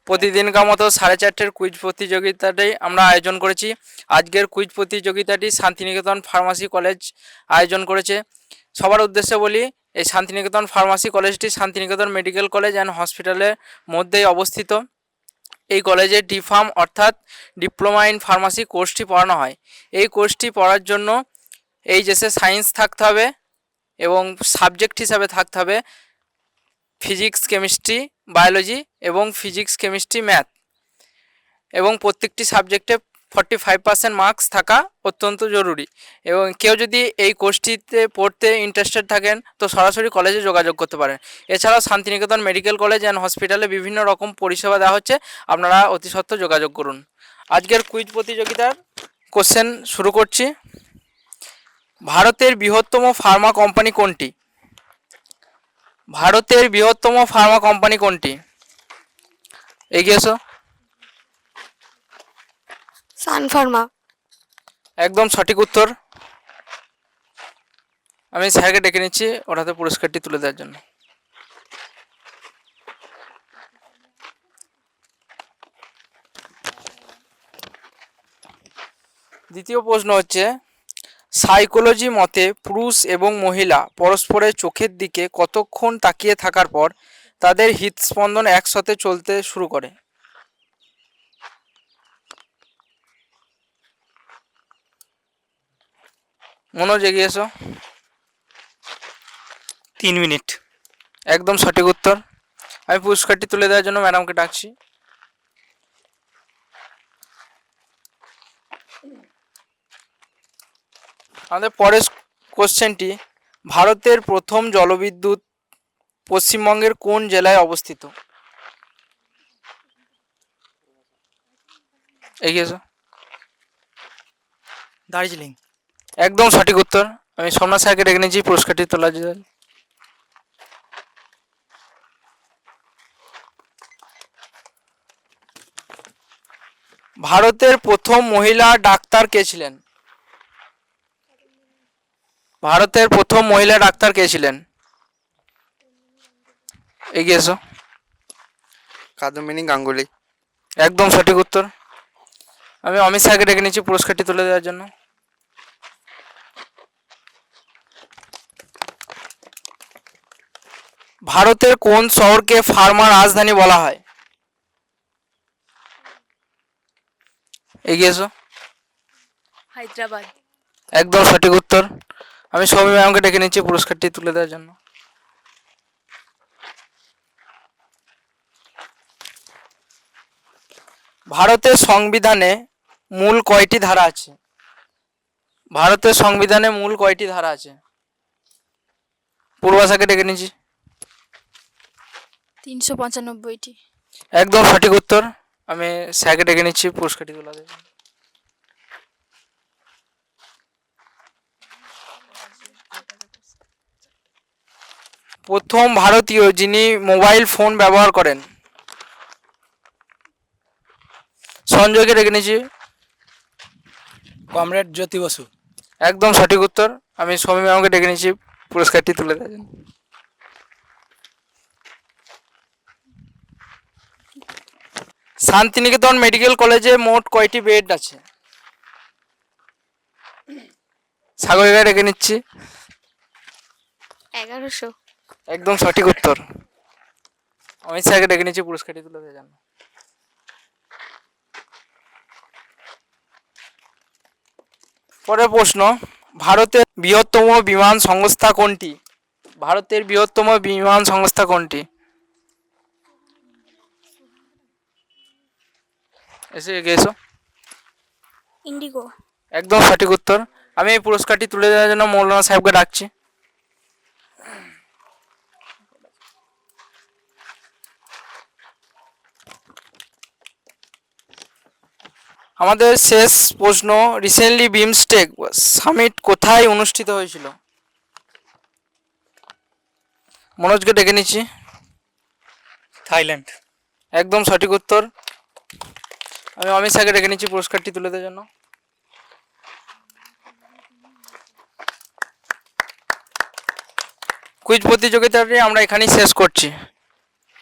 প্রতিদিনকার মতো 4:30 কুইজ প্রতিযোগিতাটাই আমরা আয়োজন করেছি। আজকের কুইজ প্রতিযোগিতাটি শান্তিনিকেতন ফার্মাসি কলেজ আয়োজন করেছে। সবার উদ্দেশ্যে বলি, এই শান্তিনিকেতন ফার্মাসি কলেজটি শান্তিনিকেতন মেডিকেল কলেজ অ্যান্ড হসপিটালের মধ্যেই অবস্থিত। এই কলেজে ডিফার্ম অর্থাৎ ডিপ্লোমা ইন ফার্মাসি কোর্সটি পড়ানো হয়। এই কোর্সটি পড়ার জন্য এইচএসে সায়েন্স থাকতে হবে এবং সাবজেক্ট হিসাবে থাকতে হবে ফিজিক্স, কেমিস্ট্রি, বায়োলজি এবং ফিজিক্স, কেমিস্ট্রি, ম্যাথ, এবং প্রত্যেকটি সাবজেক্টে 45% মার্কস থাকা অত্যন্ত জরুরি। এবং কেউ যদি এই কোর্সটিতে পড়তে ইন্টারেস্টেড থাকেন তো সরাসরি কলেজে যোগাযোগ করতে পারেন। এছাড়াও শান্তিনিকেতন মেডিকেল কলেজ অ্যান্ড হসপিটালে বিভিন্ন রকম পরিষেবা দেওয়া হচ্ছে, আপনারা অতি সত্বর যোগাযোগ করুন। আজকের কুইজ প্রতিযোগিতার কোশ্চেন শুরু করছি। ভারতের বৃহত্তম ফার্মা কোম্পানি কোনটি? ভারতের বৃহত্তম ফার্মা কোম্পানি কোনটি? এগিয়ে এসো। সান ফার্মা। একদম সঠিক উত্তর। আমি স্যারকে ডেকে নিচ্ছি ওর হাতে পুরস্কারটি তুলে দেওয়ার জন্য। দ্বিতীয় প্রশ্ন হচ্ছে, সাইকোলজি মতে পুরুষ এবং মহিলা পরস্পরের চোখের দিকে কতক্ষণ তাকিয়ে থাকার পর তাদের হৃদস্পন্দন একসাথে চলতে শুরু করে? মনোজ এগিয়ে এসো। 3 মিনিট। একদম সঠিক উত্তর। আমি পুরস্কারটি তুলে দেওয়ার জন্য ম্যাডামকে ডাকছি। আমাদের পরের কোশ্চেনটি, ভারতের প্রথম জলবিদ্যুৎ পশ্চিমবঙ্গের কোন জেলায় অবস্থিত? এগিয়ে এসো। দার্জিলিং। একদম সঠিক উত্তর। আমি সোমনাথ স্যারকে ডেকে নিয়েছি পুরস্কারটি তোলার জন্য। ভারতের প্রথম মহিলা ডাক্তার কে ছিলেন? ভারতের প্রথম মহিলা ডাক্তার কে ছিলেন? এগিয়ে এসো। কাদম্বিনী গাঙ্গুলি। একদম সঠিক উত্তর। আমি অমিত স্যারকে ডেকে নিচ্ছি পুরস্কারটি তুলে দেওয়ার জন্য। ভারতের কোন শহরকে ফার্মা রাজধানী বলা হয়? এগিয়ে এসো। হায়দ্রাবাদ। একদম সঠিক উত্তর। আমি সৌমি ম্যামকে ডেকে নিচ্ছি পুরস্কারটি তুলে দেওয়ার জন্য। ভারতের সংবিধানে মূল কয়টি ধারা আছে? ভারতের সংবিধানে মূল কয়টি ধারা আছে? পূর্বাশাকে ডেকে নিচ্ছি। 395টি। একদম সঠিক উত্তর। আমি স্যারকে ডেকে নিচ্ছি পুরস্কারটি তুলে দেওয়ার জন্য। প্রথম ভারতীয় যিনি মোবাইল ফোন ব্যবহার করেন? সঞ্জয়কে ডেকে নিচ্ছি। কমরেড জ্যোতি বসু। একদম সঠিক উত্তর। আমি সৌমি ম্যামকে ডেকে নিচ্ছি পুরস্কারটি তুলে দেওয়ার জন্য। শান্তিনিকেতন মেডিকেল কলেজে মোট কয়টি বেড আছে? সাগরিকা ডেকে নিচ্ছি। 1100। একদম সঠিক উত্তর। অমিত স্যারকে ডেকে নিচ্ছি পুরস্কারটি তুলে দেওয়ার জন্য। পরের প্রশ্ন, ভারতের বৃহত্তম বিমান সংস্থা কোনটি? ভারতের বৃহত্তম বিমান সংস্থা কোনটি? এগিয়ে এসো। ইন্ডিগো। একদম সঠিক উত্তর। আমি এই পুরস্কারটি তুলে দেওয়ার জন্য মৌলানা সাহেবকে ডাকছি। আমাদের শেষ প্রশ্ন, রিসেন্টলি বিমস্টেক সামিট কোথায় অনুষ্ঠিত হয়েছিল? মনোজকে ডেকে নিচ্ছি। থাইল্যান্ড। একদম সঠিক উত্তর। আমি অমিত স্যারকে ডেকে নিচ্ছি পুরস্কারটি তুলে দেওয়ার জন্য। কুইজ প্রতিযোগিতাটি আমরা এখানেই শেষ করছি।